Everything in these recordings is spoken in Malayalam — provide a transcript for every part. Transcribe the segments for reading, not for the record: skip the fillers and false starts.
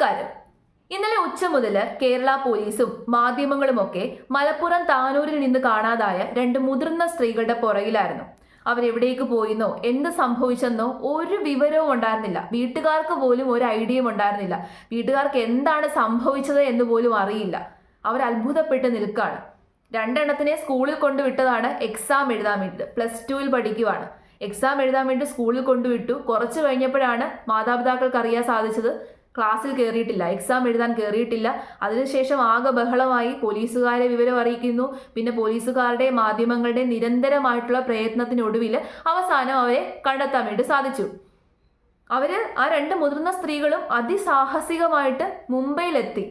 നമസ്കാരം. ഇന്നലെ ഉച്ച മുതൽ കേരള പോലീസും മാധ്യമങ്ങളുമൊക്കെ മലപ്പുറം താനൂരിൽ നിന്ന് കാണാതായ രണ്ട് മുതിർന്ന സ്ത്രീകളുടെ പുറകിലായിരുന്നു. അവരെവിടേക്ക് പോയിന്നോ എന്ത് സംഭവിച്ചെന്നോ ഒരു വിവരവും ഉണ്ടായിരുന്നില്ല. വീട്ടുകാർക്ക് പോലും ഒരു ഐഡിയയും ഉണ്ടായിരുന്നില്ല. വീട്ടുകാർക്ക് എന്താണ് സംഭവിച്ചത് എന്ന് പോലും അറിയില്ല. അവർ അത്ഭുതപ്പെട്ട് നിൽക്കുകയാണ്. രണ്ടെണ്ണത്തിനെ സ്കൂളിൽ കൊണ്ടുവിട്ടതാണ് എക്സാം എഴുതാൻ വേണ്ടിയിട്ട്. +2 പഠിക്കുവാണ്. എക്സാം എഴുതാൻ വേണ്ടി സ്കൂളിൽ കൊണ്ടുവിട്ടു. കുറച്ച് കഴിഞ്ഞപ്പോഴാണ് മാതാപിതാക്കൾക്ക് അറിയാൻ സാധിച്ചത് ക്ലാസ്സിൽ കയറിയിട്ടില്ല, എക്സാം എഴുതാൻ കയറിയിട്ടില്ല. അതിനുശേഷം ആകെ ബഹളമായി. പോലീസുകാരെ വിവരം അറിയിക്കുന്നു. പിന്നെ പോലീസുകാരുടെ മാധ്യമങ്ങളുടെ നിരന്തരമായിട്ടുള്ള പ്രയത്നത്തിനൊടുവിൽ അവസാനം അവരെ കണ്ടെത്താൻ വേണ്ടി സാധിച്ചു. ആ രണ്ട് മുതിർന്ന സ്ത്രീകളും അതിസാഹസികമായിട്ട് മുംബൈയിലെത്തി.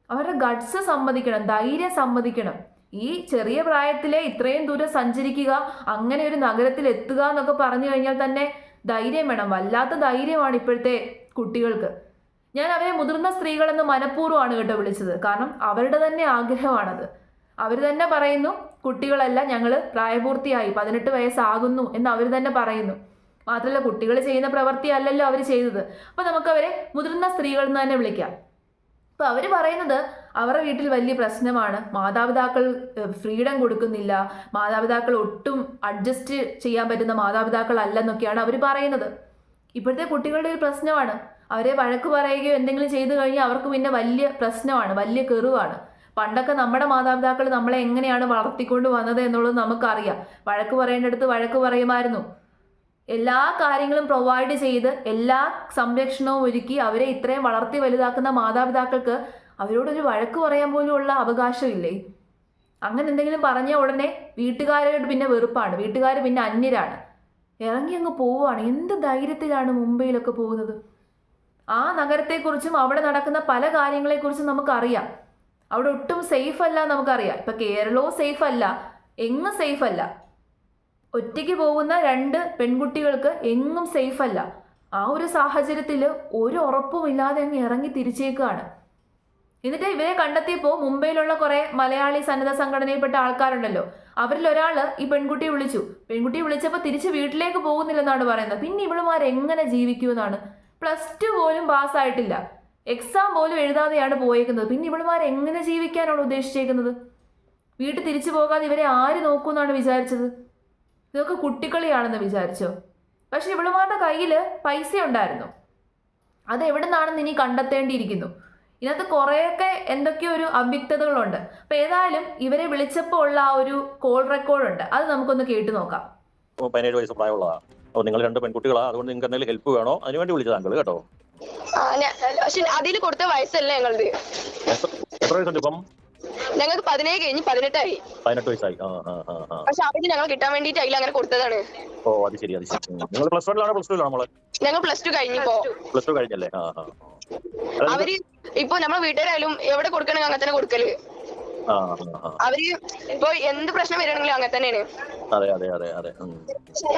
അവരുടെ ഗട്സ് സമ്മതിക്കണം, ധൈര്യം സമ്മതിക്കണം. ഈ ചെറിയ പ്രായത്തിലെ ഇത്രയും ദൂരം സഞ്ചരിക്കുക, അങ്ങനെ ഒരു നഗരത്തിൽ എത്തുക എന്നൊക്കെ പറഞ്ഞു കഴിഞ്ഞാൽ തന്നെ ധൈര്യം വേണം. വല്ലാത്ത ധൈര്യമാണ് ഇപ്പോഴത്തെ കുട്ടികൾക്ക്. ഞാൻ അവരെ മുതിർന്ന സ്ത്രീകളെന്ന് മനഃപൂർവ്വമാണ് കേട്ടോ വിളിച്ചത്. കാരണം അവരുടെ തന്നെ ആഗ്രഹമാണത്. അവർ തന്നെ പറയുന്നു, കുട്ടികളല്ല, ഞങ്ങൾ പ്രായപൂർത്തിയായി 18 വയസ്സാകുന്നു എന്ന് അവർ തന്നെ പറയുന്നു. മാത്രമല്ല, കുട്ടികൾ ചെയ്യുന്ന പ്രവൃത്തി അല്ലല്ലോ അവർ ചെയ്തത്. അപ്പം നമുക്കവരെ മുതിർന്ന സ്ത്രീകൾ എന്ന് തന്നെ വിളിക്കാം. അപ്പം അവർ പറയുന്നത് അവരുടെ വീട്ടിൽ വലിയ പ്രശ്നമാണ്, മാതാപിതാക്കൾ ഫ്രീഡം കൊടുക്കുന്നില്ല, മാതാപിതാക്കൾ ഒട്ടും അഡ്ജസ്റ്റ് ചെയ്യാൻ പറ്റുന്ന മാതാപിതാക്കൾ അല്ലെന്നൊക്കെയാണ് അവർ പറയുന്നത്. ഇപ്പോഴത്തെ കുട്ടികളുടെ ഒരു പ്രശ്നമാണ്. അവരെ വഴക്ക് പറയുകയോ എന്തെങ്കിലും ചെയ്തു കഴിഞ്ഞാൽ അവർക്ക് പിന്നെ വലിയ പ്രശ്നമാണ്, വലിയ കെറുവാണ്. പണ്ടൊക്കെ നമ്മുടെ മാതാപിതാക്കൾ നമ്മളെ എങ്ങനെയാണ് വളർത്തിക്കൊണ്ട് വന്നത് എന്നുള്ളത് നമുക്കറിയാം. വഴക്ക് പറയേണ്ടടുത്ത് വഴക്ക് പറയുമായിരുന്നു. എല്ലാ കാര്യങ്ങളും പ്രൊവൈഡ് ചെയ്ത് എല്ലാ സംരക്ഷണവും ഒരുക്കി അവരെ ഇത്രയും വളർത്തി വലുതാക്കുന്ന മാതാപിതാക്കൾക്ക് അവരോടൊരു വഴക്ക് പറയാൻ പോലും ഉള്ള അവകാശമില്ലേ? അങ്ങനെ എന്തെങ്കിലും പറഞ്ഞ ഉടനെ വീട്ടുകാരോട് പിന്നെ വെറുപ്പാണ്, വീട്ടുകാർ പിന്നെ അന്യരാണ്, ഇറങ്ങി അങ്ങ് പോവുകയാണ്. എന്ത് ധൈര്യത്തിലാണ് മുംബൈയിലൊക്കെ പോകുന്നത്? ആ നഗരത്തെക്കുറിച്ചും അവിടെ നടക്കുന്ന പല കാര്യങ്ങളെക്കുറിച്ചും നമുക്കറിയാം. അവിടെ ഒട്ടും സേഫ് അല്ല നമുക്കറിയാം. ഇപ്പം കേരളവും സേഫ് അല്ല, എങ്ങും സേഫ് അല്ല. ഒറ്റയ്ക്ക് പോകുന്ന രണ്ട് പെൺകുട്ടികൾക്ക് എങ്ങും സേഫ് അല്ല. ആ ഒരു സാഹചര്യത്തിൽ ഒരു ഉറപ്പുമില്ലാതെ അങ്ങ് ഇറങ്ങി തിരിച്ചേക്കുകയാണ്. എന്നിട്ട് ഇവരെ കണ്ടെത്തിയപ്പോൾ മുംബൈയിലുള്ള കുറേ മലയാളി സന്നദ്ധ സംഘടനയിൽപ്പെട്ട ആൾക്കാരുണ്ടല്ലോ, അവരിൽ ഒരാൾ ഈ പെൺകുട്ടിയെ വിളിച്ചു. പെൺകുട്ടിയെ വിളിച്ചപ്പോൾ തിരിച്ച് വീട്ടിലേക്ക് പോകുന്നില്ലെന്നാണ് പറയുന്നത്. പിന്നെ ഇവളുമാരെങ്ങനെ ജീവിക്കുമെന്നാണ്. +2 പോലും പാസ്സായിട്ടില്ല, എക്സാം പോലും എഴുതാതെയാണ് പോയേക്കുന്നത്. പിന്നെ ഇവളുമാരെങ്ങനെ ജീവിക്കാനാണ് ഉദ്ദേശിച്ചേക്കുന്നത്? വീട്ടിൽ തിരിച്ചു പോകാതെ ഇവരെ ആര് നോക്കുമെന്നാണ് വിചാരിച്ചത്? ഇതൊക്കെ കുട്ടിക്കളിയാണെന്ന് വിചാരിച്ചോ? പക്ഷെ ഇവളുമാരുടെ കയ്യിൽ പൈസ ഉണ്ടായിരുന്നു. അത് എവിടെ നിന്നാണെന്ന് ഇനി കണ്ടെത്തേണ്ടിയിരിക്കുന്നു. ഇതിനകത്ത് കുറേയൊക്കെ എന്തൊക്കെയോ ഒരു അവ്യക്തതകളുണ്ട്. അപ്പം ഏതായാലും ഇവരെ വിളിച്ചപ്പോൾ ഉള്ള ആ ഒരു കോൾ റെക്കോർഡുണ്ട്, അത് നമുക്കൊന്ന് കേട്ടു നോക്കാം. 17 വയസ്സ് പ്രായമുള്ളതാണ്. അപ്പോൾ നിങ്ങൾ രണ്ട് പെൺകുട്ടികളാണ്, അതുകൊണ്ട് നിങ്ങൾക്ക് എന്തെങ്കിലും ഹെൽപ്പ് വേണോ, അതിനുവേണ്ടി വിളിച്ചത് താങ്കൾ കേട്ടോ. അതിൽ കൊടുത്ത വയസ്സല്ല ഞങ്ങളത്. എത്ര വയസ്സുണ്ട് ഇപ്പം? ഞങ്ങൾക്ക് 17 കഴിഞ്ഞ് 18 വയസ്സായി. പക്ഷെ അവര് ഞങ്ങൾ കിട്ടാൻ വേണ്ടിട്ട് അതിൽ അങ്ങനെ കൊടുത്തതാണ്. ഓ അത് ശരി, അത് ശരി. നിങ്ങൾ +1 +2 നമ്മളെ? ഞങ്ങൾ +2 കഴിഞ്ഞിപ്പോ. +2 കഴിഞ്ഞല്ലേ? അവര് ഇപ്പൊ നമ്മളെ വീട്ടുകാരായാലും എവിടെ കൊടുക്കണമെങ്കിൽ അങ്ങനെ തന്നെ കൊടുക്കല്. അവര് ഇപ്പൊ എന്ത് പ്രശ്നം വരികയാണെങ്കിലും അങ്ങനെ തന്നെയാണ്. അതെ അതെ അതെ അതെ.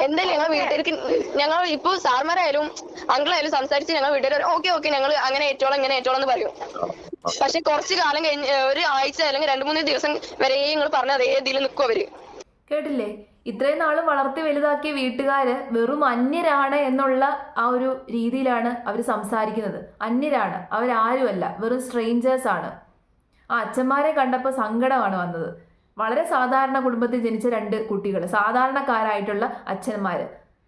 എന്തായാലും ഞങ്ങൾ വീട്ടുകാർക്ക്, ഞങ്ങൾ ഇപ്പൊ സാർമാരായാലും അങ്കിളായാലും സംസാരിച്ച് ഞങ്ങൾ വീട്ടുകാർ ഓക്കെ ഞങ്ങൾ അങ്ങനെ ഏറ്റോളം ഇങ്ങനെ ഏറ്റോളം എന്ന് പറയും. പക്ഷെ കുറച്ച് കാലം കഴിഞ്ഞ് ഒരു ആഴ്ച അല്ലെങ്കിൽ 2-3 ദിവസം വരെ നിങ്ങൾ പറഞ്ഞ അതേ ഇതിൽ നിൽക്കും അവര്. കേട്ടില്ലേ? ഇത്രയും നാളും വളർത്തി വലുതാക്കിയ വീട്ടുകാര് വെറും അന്യരാണ് എന്നുള്ള ആ ഒരു രീതിയിലാണ് അവർ സംസാരിക്കുന്നത്. അന്യരാണ്, അവരാരുമല്ല, വെറും സ്ട്രേഞ്ചേഴ്സ് ആണ്. ആ അച്ഛന്മാരെ കണ്ടപ്പോൾ സങ്കടമാണ് വന്നത്. വളരെ സാധാരണ കുടുംബത്തിൽ ജനിച്ച രണ്ട് കുട്ടികൾ, സാധാരണക്കാരായിട്ടുള്ള അച്ഛന്മാർ.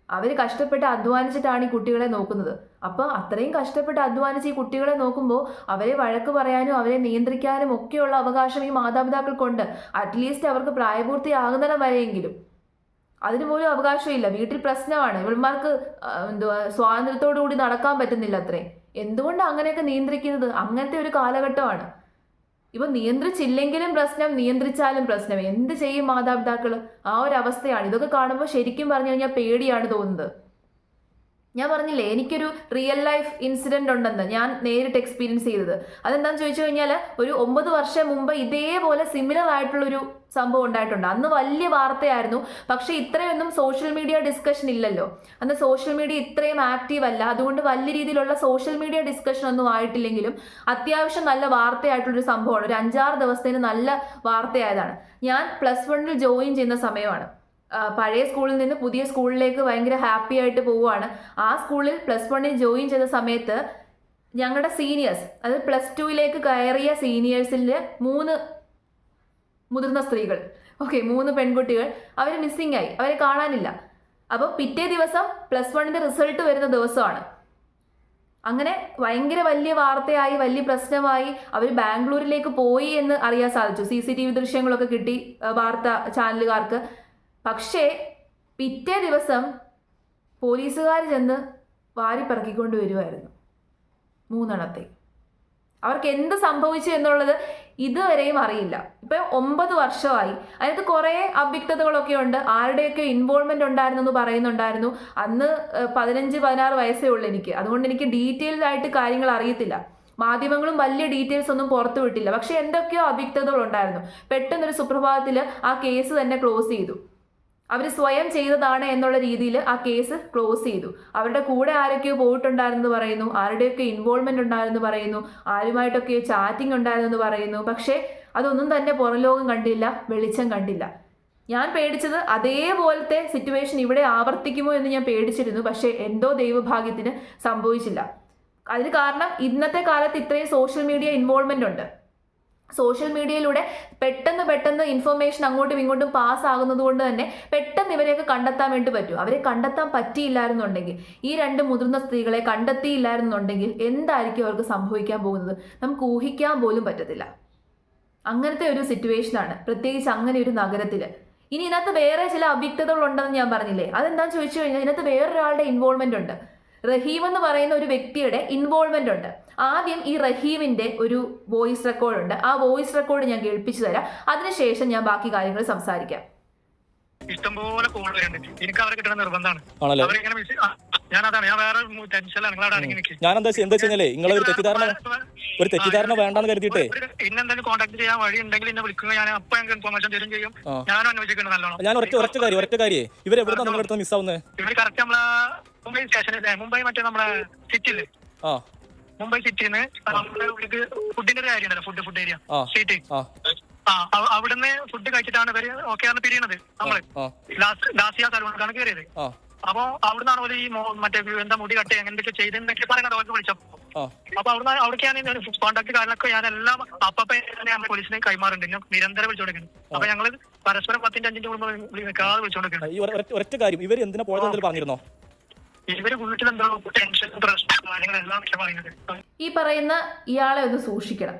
അവർ കഷ്ടപ്പെട്ട് അധ്വാനിച്ചിട്ടാണ് ഈ കുട്ടികളെ നോക്കുന്നത്. അപ്പോൾ അത്രയും കഷ്ടപ്പെട്ട് അധ്വാനിച്ച് ഈ കുട്ടികളെ നോക്കുമ്പോൾ അവരെ വഴക്ക് പറയാനും അവരെ നിയന്ത്രിക്കാനും ഒക്കെയുള്ള അവകാശം ഈ മാതാപിതാക്കൾക്കുണ്ട്. അറ്റ്ലീസ്റ്റ് അവർക്ക് പ്രായപൂർത്തിയാകുന്നിടം വരെയെങ്കിലും അതിനുപോലും അവകാശമില്ല. വീട്ടിൽ പ്രശ്നമാണ്, ഇവന്മാർക്ക് സ്വാതന്ത്ര്യത്തോടു കൂടി നടക്കാൻ പറ്റുന്നില്ല. അത്രയും എന്തുകൊണ്ടാണ് അങ്ങനെയൊക്കെ നിയന്ത്രിക്കുന്നത്? അങ്ങനത്തെ ഒരു കാലഘട്ടമാണ്. ഇപ്പൊ നിയന്ത്രിച്ചില്ലെങ്കിലും പ്രശ്നം, നിയന്ത്രിച്ചാലും പ്രശ്നം. എന്ത് ചെയ്യും മാതാപിതാക്കൾ? ആ ഒരു അവസ്ഥയാണ്. ഇതൊക്കെ കാണുമ്പോൾ ശരിക്കും പറഞ്ഞു കഴിഞ്ഞാൽ പേടിയാണ് തോന്നുന്നത്. ഞാൻ പറഞ്ഞില്ലേ, എനിക്കൊരു റിയൽ ലൈഫ് ഇൻസിഡന്റ് ഉണ്ടെന്ന്, ഞാൻ നേരിട്ട് എക്സ്പീരിയൻസ് ചെയ്തത്. അതെന്താണെന്ന് ചോദിച്ചു കഴിഞ്ഞാൽ, ഒരു 9 വർഷം മുമ്പ് ഇതേപോലെ സിമിലർ ആയിട്ടുള്ളൊരു സംഭവം ഉണ്ടായിട്ടുണ്ട്. അന്ന് വലിയ വാർത്തയായിരുന്നു. പക്ഷെ ഇത്രയൊന്നും സോഷ്യൽ മീഡിയ ഡിസ്കഷൻ ഇല്ലല്ലോ. അന്ന് സോഷ്യൽ മീഡിയ ഇത്രയും ആക്റ്റീവ് അല്ല. അതുകൊണ്ട് വലിയ രീതിയിലുള്ള സോഷ്യൽ മീഡിയ ഡിസ്കഷൻ ഒന്നും ആയിട്ടില്ലെങ്കിലും അത്യാവശ്യം നല്ല വാർത്തയായിട്ടുള്ളൊരു സംഭവമാണ്. ഒരു 5-6 ദിവസത്തിന് നല്ല വാർത്തയായതാണ്. ഞാൻ +1 ജോയിൻ ചെയ്യുന്ന സമയമാണ്. പഴയ സ്കൂളിൽ നിന്ന് പുതിയ സ്കൂളിലേക്ക് ഭയങ്കര ഹാപ്പി ആയിട്ട് പോവുകയാണ്. ആ സ്കൂളിൽ +1 ജോയിൻ ചെയ്ത സമയത്ത് ഞങ്ങളുടെ സീനിയേഴ്സ്, അത് +2 കയറിയ സീനിയേഴ്സിൻ്റെ 3 മുതിർന്ന സ്ത്രീകൾ, 3 പെൺകുട്ടികൾ അവർ മിസ്സിംഗ് ആയി, അവരെ കാണാനില്ല. അപ്പോൾ പിറ്റേ ദിവസം +1 റിസൾട്ട് വരുന്ന ദിവസമാണ്. അങ്ങനെ ഭയങ്കര വലിയ വാർത്തയായി, വലിയ പ്രശ്നമായി. അവർ ബാംഗ്ലൂരിലേക്ക് പോയി എന്ന് അറിയാൻ സാധിച്ചു. CCTV ദൃശ്യങ്ങളൊക്കെ കിട്ടി വാർത്താ ചാനലുകാർക്ക്. പക്ഷേ പിറ്റേ ദിവസം പോലീസുകാർ ചെന്ന് വാരിപ്പറക്കിക്കൊണ്ട് വരുമായിരുന്നു 3 എണ്ണത്തെ. അവർക്ക് എന്ത് സംഭവിച്ചു എന്നുള്ളത് ഇതുവരെയും അറിയില്ല. ഇപ്പം 9 വർഷമായി. അതിനകത്ത് കുറേ അവ്യക്തതകളൊക്കെ ഉണ്ട്. ആരുടെയൊക്കെ ഇൻവോൾവ്മെന്റ് ഉണ്ടായിരുന്നു എന്ന് പറയുന്നുണ്ടായിരുന്നു. അന്ന് 15-16 വയസ്സേ ഉള്ളൂ എനിക്ക്. അതുകൊണ്ട് എനിക്ക് ഡീറ്റെയിൽഡ് ആയിട്ട് കാര്യങ്ങൾ അറിയത്തില്ല. മാധ്യമങ്ങളും വലിയ ഡീറ്റെയിൽസ് ഒന്നും പുറത്തു വിട്ടില്ല. പക്ഷെ എന്തൊക്കെയോ അവ്യക്തതകൾ ഉണ്ടായിരുന്നു. പെട്ടെന്നൊരു സുപ്രഭാതത്തിൽ ആ കേസ് തന്നെ ക്ലോസ് ചെയ്തു. അവർ സ്വയം ചെയ്തതാണ് എന്നുള്ള രീതിയിൽ ആ കേസ് ക്ലോസ് ചെയ്തു. അവരുടെ കൂടെ ആരൊക്കെയോ പോയിട്ടുണ്ടായിരുന്നു പറയുന്നു, ആരുടെയൊക്കെ ഇൻവോൾവ്മെന്റ് ഉണ്ടായിരുന്നു പറയുന്നു, ആരുമായിട്ടൊക്കെയോ ചാറ്റിംഗ് ഉണ്ടായിരുന്നു പറയുന്നു. പക്ഷേ അതൊന്നും തന്നെ പുറംലോകം കണ്ടില്ല, വെളിച്ചം കണ്ടില്ല. ഞാൻ പേടിച്ചത് അതേപോലത്തെ സിറ്റുവേഷൻ ഇവിടെ ആവർത്തിക്കുമോ എന്ന് ഞാൻ പേടിച്ചിരുന്നു. പക്ഷേ എന്തോ ദൈവഭാഗ്യത്തിന് സംഭവിച്ചില്ല. അതിന് കാരണം ഇന്നത്തെ കാലത്ത് ഇത്രയും സോഷ്യൽ മീഡിയ ഇൻവോൾവ്മെന്റ് ഉണ്ട്. സോഷ്യൽ മീഡിയയിലൂടെ പെട്ടെന്ന് ഇൻഫർമേഷൻ അങ്ങോട്ടും ഇങ്ങോട്ടും പാസ് ആകുന്നത് കൊണ്ട് തന്നെ പെട്ടെന്ന് ഇവരെയൊക്കെ കണ്ടെത്താൻ വേണ്ടി പറ്റും. അവരെ കണ്ടെത്താൻ പറ്റിയില്ലായിരുന്നുണ്ടെങ്കിൽ, ഈ 2 മുതിർന്ന സ്ത്രീകളെ കണ്ടെത്തിയില്ലായിരുന്നുണ്ടെങ്കിൽ എന്തായിരിക്കും അവർക്ക് സംഭവിക്കാൻ പോകുന്നത് നമുക്ക് ഊഹിക്കാൻ പോലും പറ്റത്തില്ല. അങ്ങനത്തെ ഒരു സിറ്റുവേഷനാണ്, പ്രത്യേകിച്ച് അങ്ങനെ ഒരു നഗരത്തിൽ. ഇനി ഇതിനകത്ത് വേറെ ചില അവ്യക്തതകൾ ഉണ്ടെന്ന് ഞാൻ പറഞ്ഞില്ലേ, അതെന്താണെന്ന് ചോദിച്ചു കഴിഞ്ഞാൽ ഇതിനകത്ത് വേറൊരാളുടെ ഇൻവോൾവ്മെന്റ് ഉണ്ട്. റഹീം എന്ന് പറയുന്ന ഒരു വ്യക്തിയുടെ ഇൻവോൾവ്മെന്റ് ഉണ്ട്. ആദ്യം ഈ റഹീമിന്റെ ഒരു വോയിസ് റെക്കോർഡ് ഉണ്ട്. ആ വോയിസ് റെക്കോർഡ് ഞാൻ കേൾപ്പിച്ചു തരാം. അതിനുശേഷം ഞാൻ ബാക്കി കാര്യങ്ങൾ സംസാരിക്കാം. ഇഷ്ടംപോലെ കോൾ വരുന്നുണ്ട്. എനിക്ക് അവരെ കിട്ടുന്ന നിർബന്ധമാണ്. ഞാൻ വേറെ ടെൻഷനിലാണ്. ഞാൻ എന്താ വെച്ചാലേ നിങ്ങളെ ഒരു തെറ്റിദ്ധാരണ വേണ്ടെന്ന് കരുതിയിട്ട് ഇന്നെന്തായാലും കോൺടാക്ട് ചെയ്യാൻ വഴി ഉണ്ടെങ്കിൽ എന്നെ വിളിക്കുക. ഞാൻ അപ്പൊ ഇൻഫോർമേഷൻ തരും ചെയ്യും. ഞാനും അന്വേഷിക്കുന്നത് നല്ലോണം. ഞാൻ ഒറ്റ കാര്യം ഇവരെവിടെ നിങ്ങളുടെ അടുത്ത് മിസ്സാവുന്നത്? ഇവര് കറക്റ്റ് നമ്മളെ മുംബൈ സ്റ്റേഷനിലെ മുംബൈ മറ്റേ നമ്മളെ സിറ്റിയില് മുംബൈ സിറ്റിന്ന് ഫുഡിന്റെ ഒരു ഏരിയ ഉണ്ടല്ലോ, ഫുഡ് ഏരിയ സ്ട്രീറ്റ്. അവിടുന്ന് ഫുഡ് കഴിച്ചിട്ടാണ് ഇവര് ഓക്കെയാണ് പിരിയണത്. നമ്മള് ലാസ്റ്റ് സലൂണിലാണ് കയറിയത്. അപ്പൊ അവിടുന്നാണ് പോലെ ഈ മറ്റേ എന്താ മുടി കട്ട് എന്തൊക്കെ ചെയ്തെന്നൊക്കെ പറയുന്നത് അവർക്ക് വിളിച്ചപ്പോ. അപ്പൊ അവിടേക്ക് ഞാൻ കോൺടാക്ട് കാര്യങ്ങളൊക്കെ ഞാൻ എല്ലാം അപ്പൊ പോലീസിനെ കൈമാറുന്നുണ്ട്. നിരന്തരം വിളിച്ചോണ്ടിരിക്കുന്നു. അപ്പൊ ഞങ്ങള് പരസ്പരം 10-5 കൂടുമ്പോൾ നിൽക്കാതെ വിളിച്ചോണ്ടിരിക്കുന്നു. ഒറ്റ കാര്യം, ഇവർ എന്തിനാ പോയതെന്ന് പറഞ്ഞിരുന്നോ? ഇവര് വീട്ടിലെന്തോ ടെൻഷൻ പ്രശ്നം കാര്യങ്ങളെല്ലാം പറയുന്നത്. ഈ പറയുന്ന ഇയാളെ ഒന്ന് സൂക്ഷിക്കണം.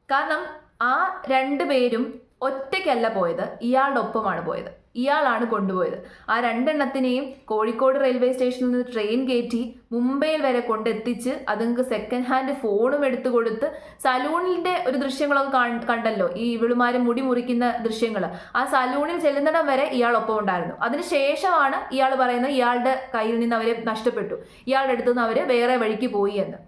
കാരണം ആ 2 പേരും ഒറ്റയ്ക്കല്ല പോയത്, ഇയാളുടെ ഒപ്പമാണ് പോയത്. ഇയാളാണ് കൊണ്ടുപോയത്. ആ 2 എണ്ണത്തിനെയും കോഴിക്കോട് റെയിൽവേ സ്റ്റേഷനിൽ നിന്ന് ട്രെയിൻ കയറ്റി മുംബൈയിൽ വരെ കൊണ്ടെത്തിച്ച് അതുങ്ങൾക്ക് സെക്കൻഡ് ഹാൻഡ് ഫോണും എടുത്തു കൊടുത്ത് സലൂണിൻ്റെ ഒരു ദൃശ്യങ്ങളൊക്കെ കണ്ടല്ലോ, ഈ ഇവളുമാരും മുടി മുറിക്കുന്ന ദൃശ്യങ്ങൾ. ആ സലൂണിൽ ചെല്ലുന്നിടം വരെ ഇയാളൊപ്പം ഉണ്ടായിരുന്നു. അതിനുശേഷമാണ് ഇയാൾ പറയുന്നത് ഇയാളുടെ കയ്യിൽ നിന്ന് അവരെ നഷ്ടപ്പെട്ടു, ഇയാളുടെ അടുത്തു നിന്ന് അവർ വേറെ വഴിക്ക് പോയി എന്ന്.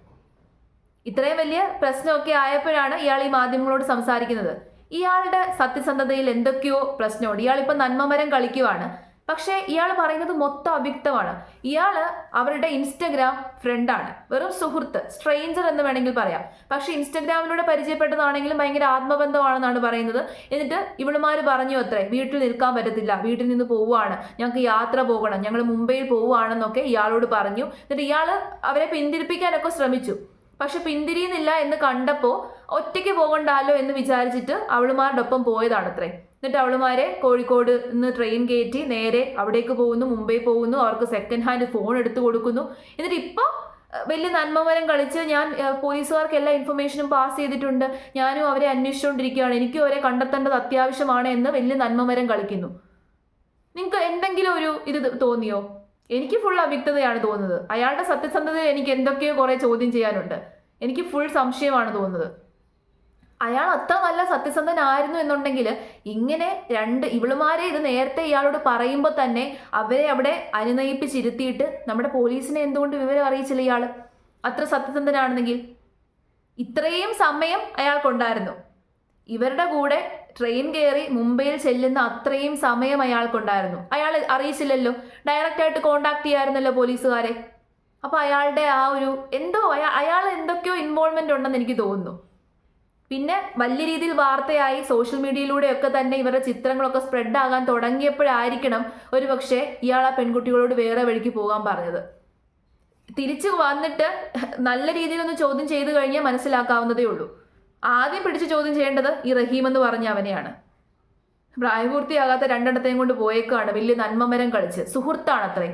ഇത്രയും വലിയ പ്രശ്നമൊക്കെ ആയപ്പോഴാണ് ഇയാൾ ഈ മാധ്യമങ്ങളോട് സംസാരിക്കുന്നത്. ഇയാളുടെ സത്യസന്ധതയിൽ എന്തൊക്കെയോ പ്രശ്നമുണ്ട്. ഇയാളിപ്പോൾ നന്മമരം കളിക്കുവാണ്. പക്ഷേ ഇയാൾ പറയുന്നത് മൊത്തം അവ്യക്തമാണ്. ഇയാൾ അവരുടെ ഇൻസ്റ്റഗ്രാം ഫ്രണ്ടാണ്, വെറും സുഹൃത്ത്, സ്ട്രേഞ്ചർ എന്ന് വേണമെങ്കിൽ പറയാം. പക്ഷേ ഇൻസ്റ്റഗ്രാമിലൂടെ പരിചയപ്പെട്ടതാണെങ്കിലും ഭയങ്കര ആത്മബന്ധമാണെന്നാണ് പറയുന്നത്. എന്നിട്ട് ഇവളുമാർ പറഞ്ഞു അത്രേ, വീട്ടിൽ നിൽക്കാൻ പറ്റത്തില്ല, വീട്ടിൽ നിന്ന് പോവുകയാണ്, ഞങ്ങൾക്ക് യാത്ര പോകണം, ഞങ്ങൾ മുംബൈയിൽ പോവുകയാണെന്നൊക്കെ ഇയാളോട് പറഞ്ഞു. എന്നിട്ട് ഇയാൾ അവരെ പിന്തിരിപ്പിക്കാനൊക്കെ ശ്രമിച്ചു. പക്ഷെ പിന്തിരിയുന്നില്ല എന്ന് കണ്ടപ്പോൾ ഒറ്റയ്ക്ക് പോകണ്ടല്ലോ എന്ന് വിചാരിച്ചിട്ട് അവളുമാരുടെ ഒപ്പം പോയതാണത്രേ. എന്നിട്ട് അവളുമാരെ കോഴിക്കോട് നിന്ന് ട്രെയിൻ കയറ്റി നേരെ അവിടേക്ക് പോകുന്നു, മുംബൈ പോകുന്നു, അവർക്ക് സെക്കൻഡ് ഹാൻഡ് ഫോൺ എടുത്തു കൊടുക്കുന്നു. എന്നിട്ട് ഇപ്പോൾ വലിയ നന്മമരം കളിച്ച് ഞാൻ പോലീസുകാർക്ക് എല്ലാ ഇൻഫർമേഷനും പാസ് ചെയ്തിട്ടുണ്ട്, ഞാനും അവരെ അന്വേഷിച്ചുകൊണ്ടിരിക്കുകയാണ്, എനിക്കും അവരെ കണ്ടെത്തേണ്ടത് അത്യാവശ്യമാണ് എന്ന് വലിയ നന്മമരം കളിക്കുന്നു. നിങ്ങൾക്ക് എന്തെങ്കിലും ഒരു ഇത് തോന്നിയോ? എനിക്ക് ഫുൾ അവ്യക്തതയാണ് തോന്നുന്നത്. അയാളുടെ സത്യസന്ധതയിൽ എനിക്ക് എന്തൊക്കെയോ കുറേ ചോദ്യം ചെയ്യാനുണ്ട്. എനിക്ക് ഫുൾ സംശയമാണ് തോന്നുന്നത്. അയാൾ അത്ര നല്ല സത്യസന്ധനായിരുന്നു എന്നുണ്ടെങ്കിൽ ഇങ്ങനെ 2 ഇവളുമാരെ ഇത് നേരത്തെ ഇയാളോട് പറയുമ്പോൾ തന്നെ അവരെ അവിടെ അനുനയിപ്പിച്ചിരുത്തിയിട്ട് നമ്മുടെ പോലീസിനെ എന്തുകൊണ്ട് വിവരം അറിയിച്ചില്ല ഇയാൾ? അത്ര സത്യസന്ധനാണെന്നെങ്കിൽ ഇത്രയും സമയം അയാൾക്കുണ്ടായിരുന്നു. ഇവരുടെ കൂടെ ട്രെയിൻ കയറി മുംബൈയിൽ ചെല്ലുന്ന അത്രയും സമയം അയാൾക്കുണ്ടായിരുന്നു. അയാൾ അറിയിച്ചില്ലല്ലോ, ഡയറക്റ്റായിട്ട് കോണ്ടാക്ട് ചെയ്യാമായിരുന്നല്ലോ പോലീസുകാരെ. അപ്പോൾ അയാളുടെ ആ ഒരു അയാൾ എന്തൊക്കെയോ ഇൻവോൾവ്മെന്റ് ഉണ്ടെന്ന് എനിക്ക് തോന്നുന്നു. പിന്നെ വലിയ രീതിയിൽ വാർത്തയായി സോഷ്യൽ മീഡിയയിലൂടെയൊക്കെ തന്നെ ഇവരുടെ ചിത്രങ്ങളൊക്കെ സ്പ്രെഡ് ആകാൻ തുടങ്ങിയപ്പോഴായിരിക്കണം ഒരു പക്ഷേ ഇയാൾ ആ പെൺകുട്ടികളോട് വേറെ വഴിക്ക് പോകാൻ പറഞ്ഞത്. തിരിച്ചു വന്നിട്ട് നല്ല രീതിയിലൊന്ന് ചോദ്യം ചെയ്തു കഴിഞ്ഞാൽ മനസ്സിലാക്കാവുന്നതേ ഉള്ളൂ. ആദ്യം പിടിച്ച് ചോദ്യം ചെയ്യേണ്ടത് ഈ റഹീം എന്ന് പറഞ്ഞ അവനെയാണ്. പ്രായപൂർത്തിയാകാത്ത രണ്ടെണ്ണത്തെയും കൊണ്ട് പോയേക്കാണ്, വലിയ നന്മമരം കളിച്ച്, സുഹൃത്താണത്രേ.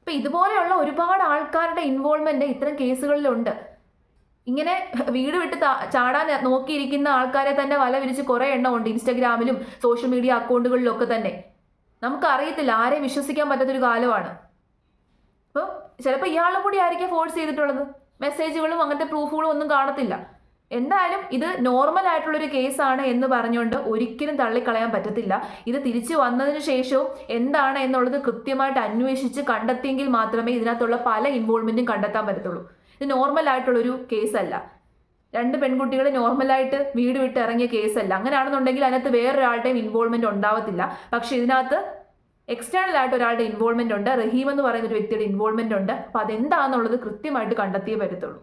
അപ്പം ഇതുപോലെയുള്ള ഒരുപാട് ആൾക്കാരുടെ ഇൻവോൾവ്മെന്റ് ഇത്തരം കേസുകളിലുണ്ട്. ഇങ്ങനെ വീട് വിട്ട് ചാടാൻ നോക്കിയിരിക്കുന്ന ആൾക്കാരെ തന്നെ വല വിരിച്ച് കുറേ എണ്ണം ഉണ്ട് ഇൻസ്റ്റഗ്രാമിലും സോഷ്യൽ മീഡിയ അക്കൗണ്ടുകളിലൊക്കെ തന്നെ. നമുക്കറിയത്തില്ല, ആരെയും വിശ്വസിക്കാൻ പറ്റാത്തൊരു കാലമാണ്. അപ്പോൾ ചിലപ്പോൾ ഇയാളും കൂടി ആയിരിക്കും ഫോഴ്സ് ചെയ്തിട്ടുള്ളത്. മെസ്സേജുകളും അങ്ങനത്തെ പ്രൂഫുകളും ഒന്നും കാണത്തില്ല. എന്തായാലും ഇത് നോർമൽ ആയിട്ടുള്ളൊരു കേസാണ് എന്ന് പറഞ്ഞുകൊണ്ട് ഒരിക്കലും തള്ളിക്കളയാൻ പറ്റത്തില്ല. ഇത് തിരിച്ചു വന്നതിന് ശേഷവും എന്താണ് എന്നുള്ളത് കൃത്യമായിട്ട് അന്വേഷിച്ച് കണ്ടെത്തിയെങ്കിൽ മാത്രമേ ഇതിനകത്തുള്ള പല ഇൻവോൾവ്മെന്റും കണ്ടെത്താൻ പറ്റത്തുള്ളൂ. ഇത് നോർമൽ ആയിട്ടുള്ളൊരു കേസല്ല. 2 പെൺകുട്ടികൾ നോർമലായിട്ട് വീട് വിട്ട് ഇറങ്ങിയ കേസല്ല. അങ്ങനെയാണെന്നുണ്ടെങ്കിൽ അതിനകത്ത് വേറൊരാളുടെയും ഇൻവോൾവ്മെന്റ് ഉണ്ടാവത്തില്ല. പക്ഷെ ഇതിനകത്ത് എക്സ്റ്റേണൽ ആയിട്ട് ഒരാളുടെ ഇൻവോൾവ്മെന്റ് ഉണ്ട്, റഹീം എന്ന് പറയുന്ന ഒരു വ്യക്തിയുടെ ഇൻവോൾവ്മെന്റ് ഉണ്ട്. അപ്പോൾ അതെന്താണെന്നുള്ളത് കൃത്യമായിട്ട് കണ്ടെത്തിയേ പറ്റത്തുള്ളൂ.